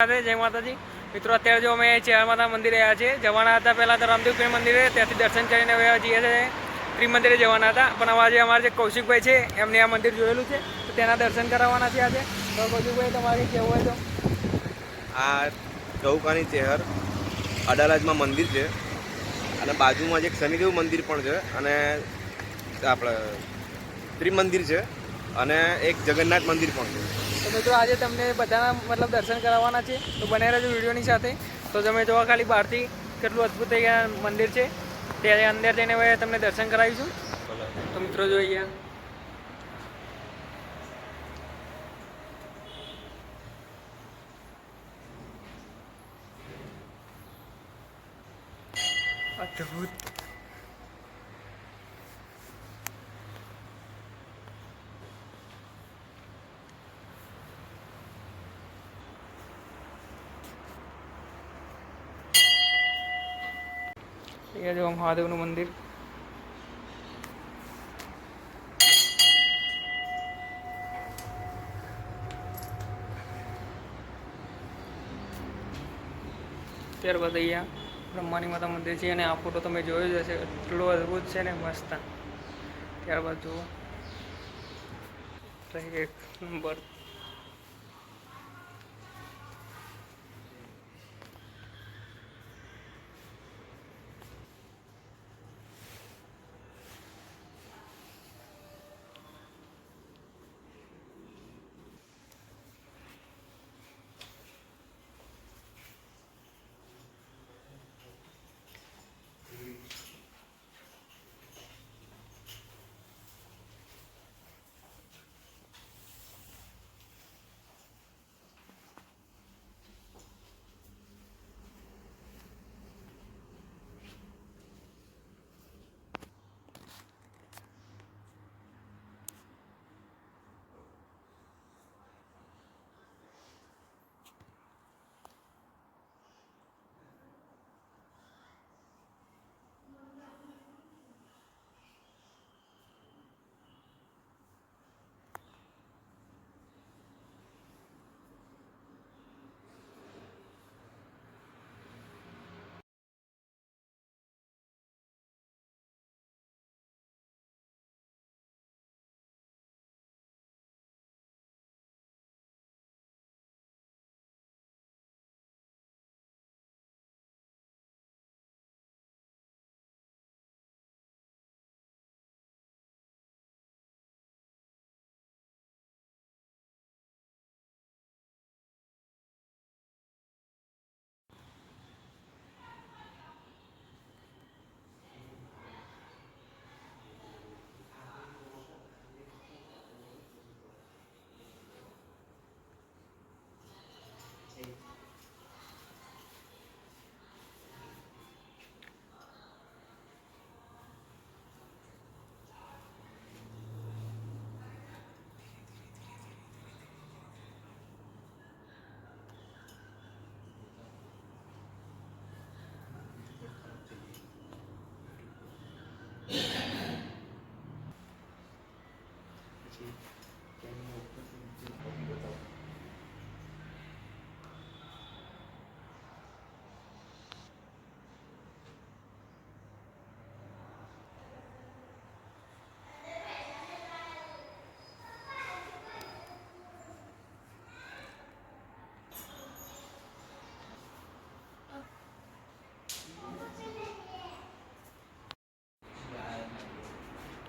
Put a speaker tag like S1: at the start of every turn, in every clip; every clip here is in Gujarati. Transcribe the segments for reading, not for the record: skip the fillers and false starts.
S1: जय माताजी मित्रों अत्यारे जो अमे चेहरमाता मंदिर आया छे जवाना था पहला तो रामदेव पीर मंदिरे त्याथी दर्शन करीने हवे जीए छे त्रिमंदिरे जवाना था पण आज अमारे कौशिक भाई छे एमने आ मंदिर जोयेलुं छे तो तेना दर्शन करवाना छे। आज तो कौशिक भाई तमारे केवुं होय तो
S2: आ चौकानी चेहर अडालजमां मंदिर छे अने बाजुमां ज एक शनिदेव मंदिर पण छे अने आपणे त्रिमंदिर छे अने एक जगन्नाथ मंदिर पण छे।
S1: तो मित्रों आज तमने बधाना मतलब दर्शन करवाना छे तो बने रहेजो विडियोनी साथे। तो तमे जोवा खाली बहारथी केटलुं अद्भुत मंदिर छे त्यारे अंदर जईने हवे तमने दर्शन करावीशुं। तो मित्रों जो अहींया अद्भुत ये जो महादेव मंदिर त्यारबाद अहींया ब्रह्मानी माता मंदिर है आ फोटो तमे जोयो ज हशे एटलो अद्भुत है ने मस्त। त्यारबाद जुओ एक नंबर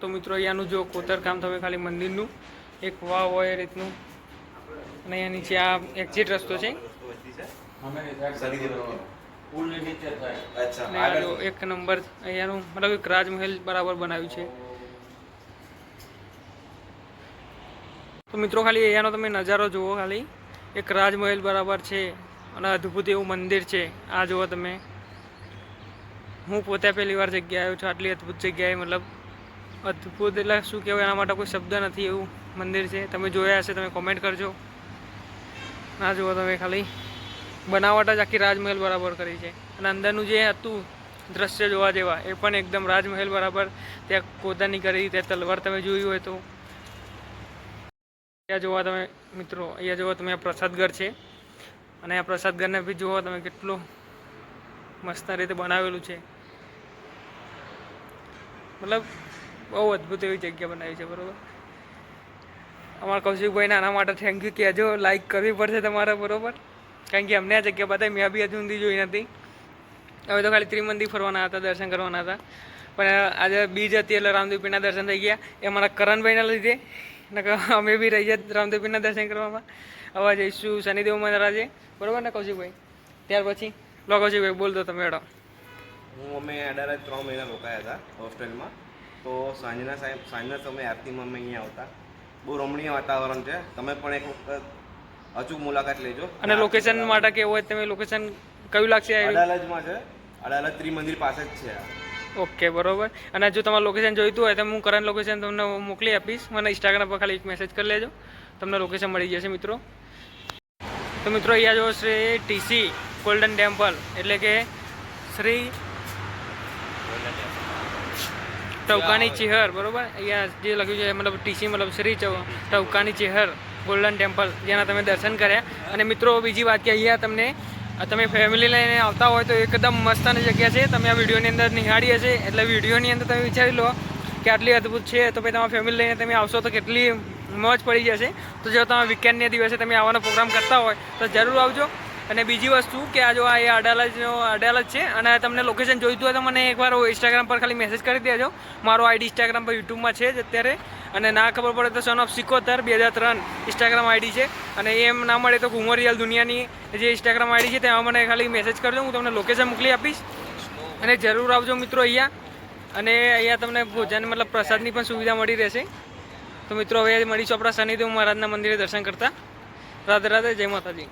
S1: तो मित्रों अहींयानुं जो कोतरकाम तमे खाली मंदिरनुं एक वाव होय ए रीतनुं अने अहींया नीचे आ एक्झिट रस्तो छे અને આ જો એક નંબર અહીંયાનું મતલબ એક રાજમહેલ બરાબર બનાવ્યું છે। તો મિત્રો ખાલી અહીંયાનો તમે નજારો જુઓ ખાલી એક રાજમહેલ બરાબર છે અને અદ્ભુત એવું મંદિર છે। આ જુઓ તમે હું પોતે પહેલી વાર જગ્યાએ આવ્યો છું આટલી અદ્ભુત જગ્યાએ मतलब अद्भुत એટલે શું કહેવાય એના માટે કોઈ શબ્દ નથી એવું મંદિર છે। તમે જોયા હશે તમે કોમેન્ટ કરજો। ના જુઓ તમે ખાલી बनावट ज आखी राजमहल बराबर करी है અને અંદરનું જે હતું દ્રશ્ય જોવા જેવા એ પણ એકદમ રાજમહેલ બરાબર ત્યાં કોદાની કરી ત્યાં તલવાર તમે જોયું હોય તો ત્યાં જોવા તમે મિત્રો અહીંયા જોવા તમે પ્રસાદ ઘર છે અને આ પ્રસાદ ઘરને બી જુઓ તમે કેટલું મસ્ત રીતે બનાવેલું છે. મતલબ બહુ અદ્ભુત એવી જગ્યા બનાવી છે. બરાબર, અમારા કૌશિકભાઈને આના માટે થેન્ક યુ કહેજો. લાઈક કરવી પડશે તમારે, બરાબર, કારણ કે અમને આ જગ્યા બતાવી, મેં બી હજુ ઊંધી જોઈ નથી. હવે તો ખાલી ત્રિમંદિર ફરવાના હતા, દર્શન કરવાના હતા, પણ આજે બીજ હતી એટલે રામદેવ પીરના દર્શન થઈ ગયા. એ અમારા કરણભાઈના લીધે, અમે બી રહી જાય રામદેવ પીરના દર્શન કરવામાં. હવે જઈશું શનિદેવ મહારાજે, બરાબર ને કૌશિકભાઈ? ત્યાર પછી લો કૌશિકભાઈ બોલ દો તમે. એડો
S2: અમે અડાલજ 3 મહિના રોકાયા હતા હોસ્ટેલમાં. તો સાંજના સમયે આરતીમાં અમે અહીંયા આવતા. બહુ રમણીય વાતાવરણ છે. તમે પણ એક વખત અચૂક મુલાકાત લેજો.
S1: અને લોકેશન માટે કેવું હોય તમે લોકેશન કયું લાગશે?
S2: અડાલજમાં છે, અડાલજ ત્રિમંદિર પાસે જ છે.
S1: ઓકે, બરોબર. અને જો તમારે લોકેશન જોઈતું હોય તો હું કરંટ લોકેશન તમને મોકલી આપીશ. મને ઇન્સ્ટાગ્રામ પર ખાલી એક મેસેજ કરી લેજો, તમને લોકેશન મળી જશે મિત્રો. તો મિત્રો અહીંયા જો શ્રી ટીસી ગોલ્ડન ટેમ્પલ, એટલે કે શ્રી ટવકાની ચેહર, બરોબર. અહીંયા જે લખ્યું છે મતલબ ટીસી મતલબ શ્રી ટવકાની ચેહર ગોલ્ડન ટેમ્પલ, જેના તમે દર્શન કર્યા. અને મિત્રો બીજી વાત કે અહીંયા તમે ફેમિલી લઈને આવતા હોય તો એકદમ મસ્તની જગ્યા છે. તમે આ વિડીયોની અંદર નિહાળી હશે, એટલે વિડીયોની અંદર તમે વિચારી લો કે આટલી અદ્ભુત છે, તો પછી તમારા ફેમિલી લઈને તમે આવશો તો કેટલી મોજ પડી જશે. તો જો તમે વીકેન્ડના દિવસે તમે આવવાનો પ્રોગ્રામ કરતા હોય તો જરૂર આવજો. અને બીજી વસ્તુ કે આ જો આ અડાલજ છે, અને તમને લોકેશન જોઈતું હોય તો મને એકવાર ઇન્સ્ટાગ્રામ પર ખાલી મેસેજ કરી દેજો. મારો આઈડી ઇન્સ્ટાગ્રામ પર યુટ્યુબમાં છે જ અત્યારે, અને ના ખબર પડે તો સન ઓફ 77 ઇન્સ્ટાગ્રામ આઈડી છે. અને એમ ના મળે તો ઘુમો રિયલ દુનિયાની જે ઇન્સ્ટાગ્રામ આઈડી છે તેમાં મને ખાલી મેસેજ કરજો, હું તમને લોકેશન મોકલી આપીશ. અને જરૂર આવજો મિત્રો અહીંયા. અને અહીંયા તમને ભોજન મતલબ પ્રસાદની પણ સુવિધા મળી રહેશે. તો મિત્રો હવે મળીશું આપણા શનિદેવ મહારાજના મંદિરે દર્શન કરતા. રાધે રાધે, જય માતાજી.